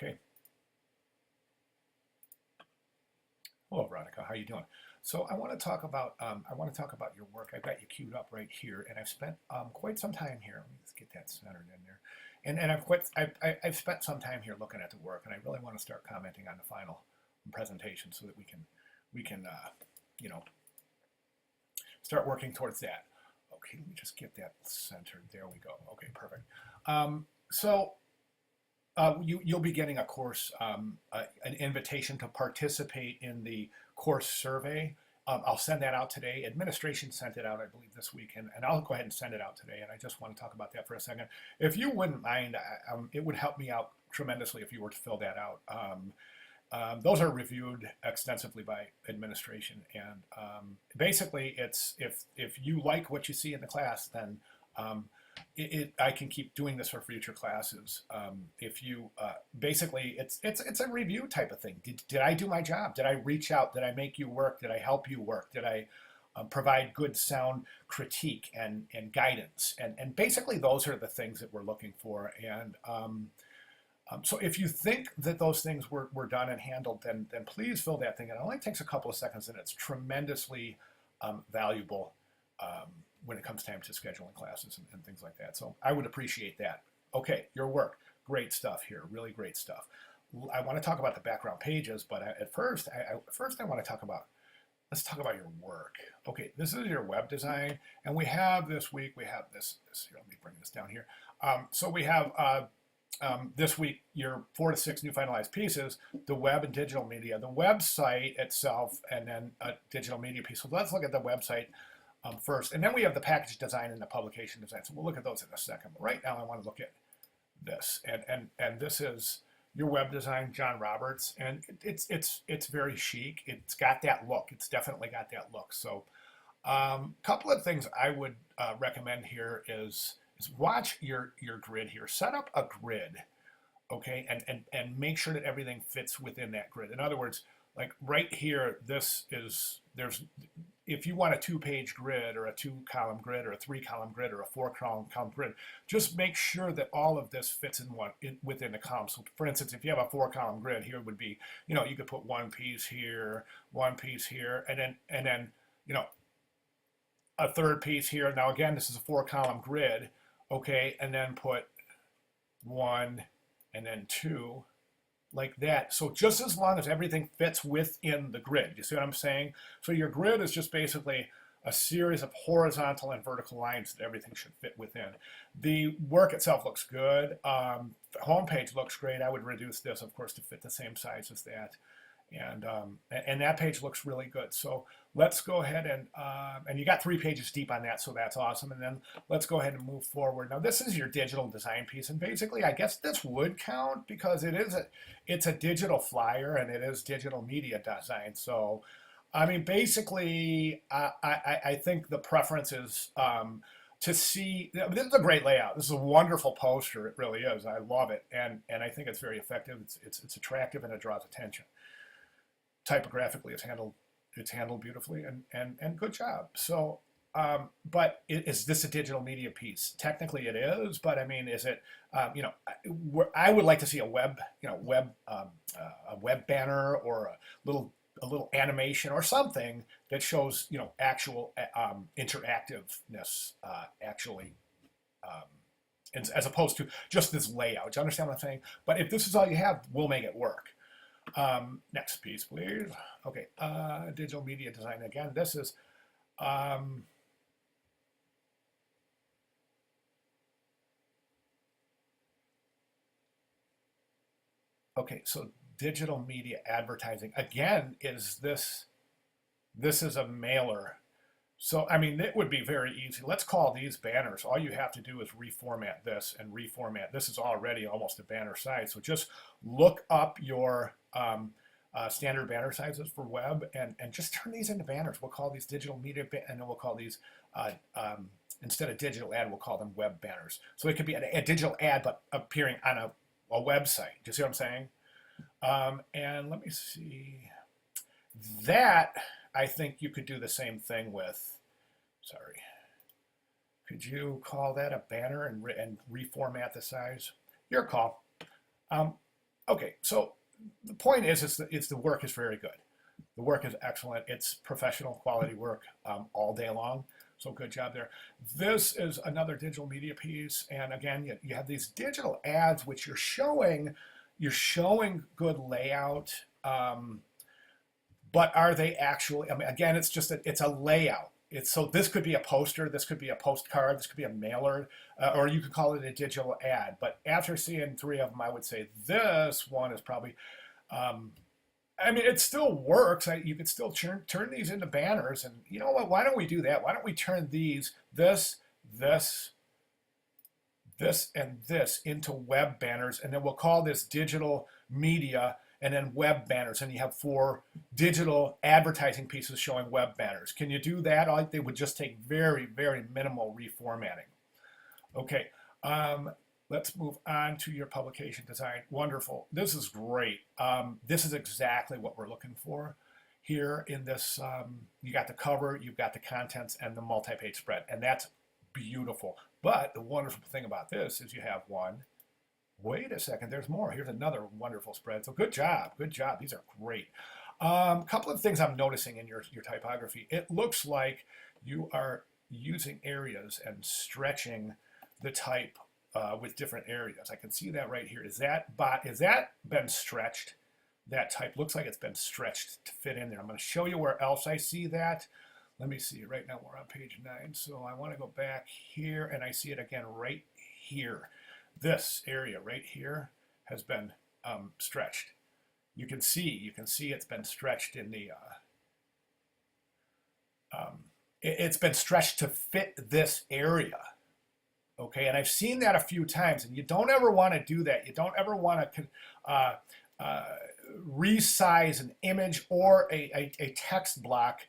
Okay. Hello, Veronica. How you doing? So I want to talk about your work. I've got you queued up right here, and I've spent quite some time here. Let me just get that centered in there. And I've spent some time here looking at the work, and I really want to start commenting on the final presentation so that we can you know start working towards that. Okay, let me just get that centered. There we go. Okay, perfect. So you'll be getting a course, an invitation to participate in the course survey. I'll send that out today. Administration sent it out, I believe, this week, and I'll go ahead and send it out today. And I just want to talk about that for a second. If you wouldn't mind, it would help me out tremendously if you were to fill that out. Those are reviewed extensively by administration, and basically, it's if you like what you see in the class, then I can keep doing this for future classes. If you basically, it's a review type of thing. Did I do my job? Did I reach out? Did I make you work? Did I help you work? Did I provide good sound critique and guidance? And basically, those are the things that we're looking for. And so if you think that those things were done and handled, then please fill that thing in. It only takes a couple of seconds, and it's tremendously valuable when it comes time to scheduling classes and things like that. So I would appreciate that. Okay, your work, great stuff here, really great stuff. I want to talk about the background pages, but at first I want to talk about, let's talk about your work. Okay, this is your web design, and we have this week, we have this here, let me bring this down here. So we have this week, your 4 to 6 new finalized pieces, the web and digital media, the website itself, and then a digital media piece. So let's look at the website first, and then we have the package design and the publication design. So we'll look at those in a second. But right now, I want to look at this, and this is your web design, John Roberts, and it's very chic. It's got that look. It's definitely got that look. So, couple of things I would recommend here is watch your grid here. Set up a grid, okay, and make sure that everything fits within that grid. In other words, like right here, there's if you want a 2-page grid or a 2-column grid or a 3-column grid or a 4-column grid, just make sure that all of this fits within the column. So for instance, if you have a 4-column grid, here would be, you could put one piece here, and then a third piece here. Now again, this is a 4-column grid, okay, and then put 1 and then 2. Like that. So just as long as everything fits within the grid, you see what I'm saying? So your grid is just basically a series of horizontal and vertical lines that everything should fit within. The work itself looks good. The homepage looks great. I would reduce this, of course, to fit the same size as that. And that page looks really good. So let's go ahead and you got 3 pages deep on that, so that's awesome. And then let's go ahead and move forward. Now this is your digital design piece, and basically I guess this would count because it's a digital flyer and it is digital media design. So I mean, basically I think the preference is to see, this is a great layout. This is a wonderful poster. It really is. I love it, and I think it's very effective. It's attractive and it draws attention. Typographically, it's handled beautifully, and good job. So, but is this a digital media piece? Technically, it is, but I mean, is it? I would like to see a web banner or a little animation or something that shows actual interactiveness actually. As opposed to just this layout. Do you understand what I'm saying? But if this is all you have, we'll make it work. Next piece, please. Okay, digital media design. Again, this is okay. So digital media advertising again is this. This is a mailer. So I mean, it would be very easy. Let's call these banners. All you have to do is reformat this and reformat. This is already almost a banner size. So just look up your standard banner sizes for web and just turn these into banners. We'll call these digital media, and then we'll call these, instead of digital ad, we'll call them web banners. So it could be a digital ad, but appearing on a website. Do you see what I'm saying? And let me see. That, I think you could do the same thing with, sorry. Could you call that a banner and reformat the size? Your call. Okay, so the point is the work is very good. The work is excellent. It's professional quality work all day long. So good job there. This is another digital media piece, and again, you have these digital ads which you're showing good layout, but are they actually? I mean, again, it's a layout. So this could be a poster, this could be a postcard, this could be a mailer, or you could call it a digital ad. But after seeing three of them, I would say this one is probably. I mean, it still works. You could still turn these into banners, and you know what? Why don't we do that? Why don't we turn this, and this into web banners, and then we'll call this digital media, and then web banners, and you have 4 digital advertising pieces showing web banners. Can you do that? They would just take very, very minimal reformatting. Okay, let's move on to your publication design. Wonderful. This is great. This is exactly what we're looking for here in this. You got the cover, you've got the contents, and the multi-page spread, and that's beautiful. But the wonderful thing about this is you have one. Wait a second, there's more. Here's another wonderful spread. So good job, good job. These are great. A couple of things I'm noticing in your typography. It looks like you are using areas and stretching the type with different areas. I can see that right here. Is that been stretched? That type looks like it's been stretched to fit in there. I'm going to show you where else I see that. Let me see. Right now we're on page 9, so I want to go back here, and I see it again right here. This area right here has been stretched. You can see it's been stretched in the. It's been stretched to fit this area. Okay, and I've seen that a few times, and you don't ever want to do that. You don't ever want to resize an image or a text block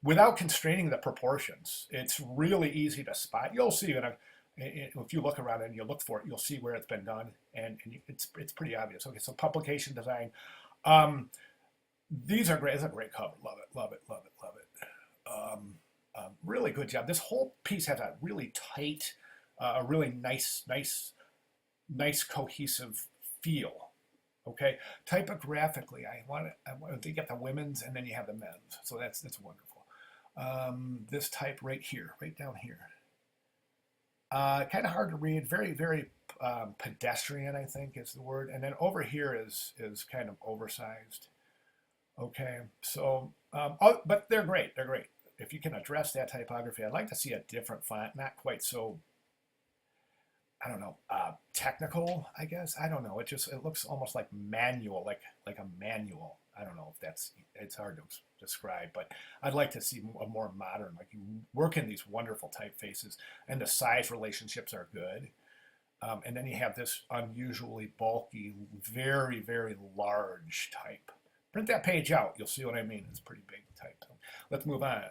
without constraining the proportions. It's really easy to spot. You'll see if you look around and you look for it, you'll see where it's been done, and it's pretty obvious. Okay, so publication design. These are great. It's a great cover. Love it, love it, love it, love it. Really good job. This whole piece has a really tight, a really nice cohesive feel. Okay, typographically, I want to get the women's, and then you have the men's. So that's wonderful. This type right here, right down here. Kind of hard to read. Very, very pedestrian, I think is the word. And then over here is kind of oversized. Okay, so but they're great. They're great. If you can address that typography, I'd like to see a different font, not quite so. I don't know, technical, I guess. I don't know. It looks almost like manual, like a manual. I don't know if it's hard to describe, but I'd like to see a more modern, like you work in these wonderful typefaces, and the size relationships are good. And then you have this unusually bulky, very, very large type. Print that page out. You'll see what I mean. It's pretty big type. So let's move on.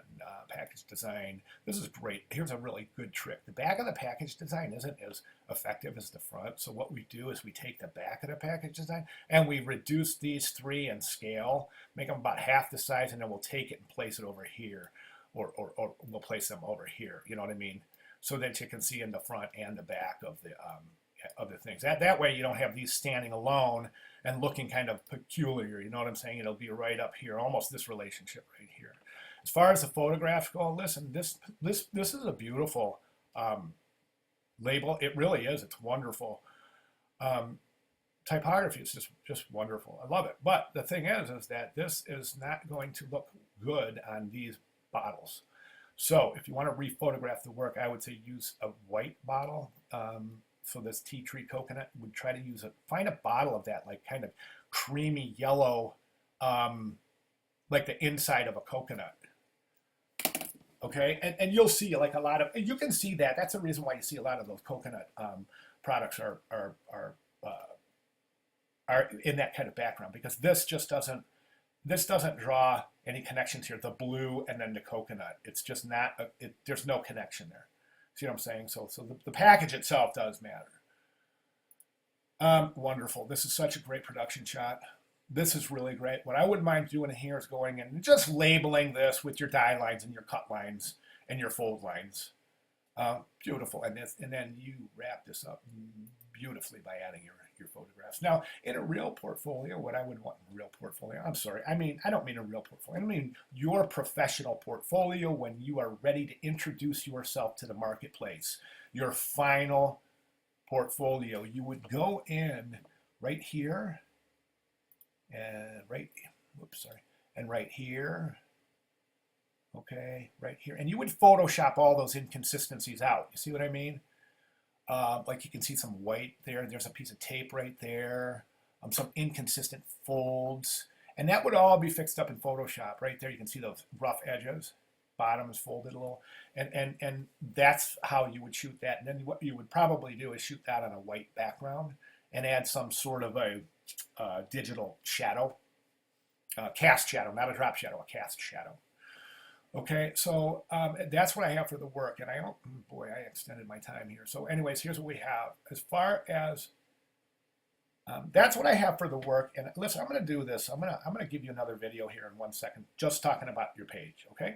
Package design. This is great. Here's a really good trick. The back of the package design isn't as effective as the front. So what we do is we take the back of the package design and we reduce these 3 in scale, make them about half the size, and then we'll take it and place it over here, or we'll place them over here. You know what I mean? So that you can see in the front and the back of the other things. That way you don't have these standing alone and looking kind of peculiar. You know what I'm saying? It'll be right up here, almost this relationship right here. As far as the photographs go, listen, this is a beautiful label. It really is. It's wonderful. Typography is just wonderful. I love it. But the thing is that this is not going to look good on these bottles. So if you want to rephotograph the work, I would say use a white bottle. So this tea tree coconut, would try to find a bottle of that, like kind of creamy yellow, like the inside of a coconut. Okay, and you'll see like a lot of, you can see that. That's the reason why you see a lot of those coconut products are in that kind of background, because this doesn't draw any connections here. The blue and then the coconut, it's just not. There's no connection there. See what I'm saying? So the package itself does matter. Wonderful. This is such a great production shot. This is really great. What I wouldn't mind doing here is going in and just labeling this with your die lines and your cut lines and your fold lines. Beautiful. And then you wrap this up beautifully by adding your photographs. Now, in a real portfolio, what I would want in a real portfolio, I'm sorry, I don't mean a real portfolio. I mean your professional portfolio when you are ready to introduce yourself to the marketplace. Your final portfolio. You would go in right here and right here. Okay, right here. And you would Photoshop all those inconsistencies out. You see what I mean? Like you can see some white there. There's a piece of tape right there. Some inconsistent folds. And that would all be fixed up in Photoshop. Right there, you can see those rough edges. Bottom is folded a little. And that's how you would shoot that. And then what you would probably do is shoot that on a white background and add some sort of a digital shadow. Cast shadow, not a drop shadow, a cast shadow. Okay, so that's what I have for the work, and boy, I extended my time here. So anyways, here's what we have. As far as, that's what I have for the work, and listen, I'm gonna do this. I'm gonna give you another video here in 1 second, just talking about your page, okay?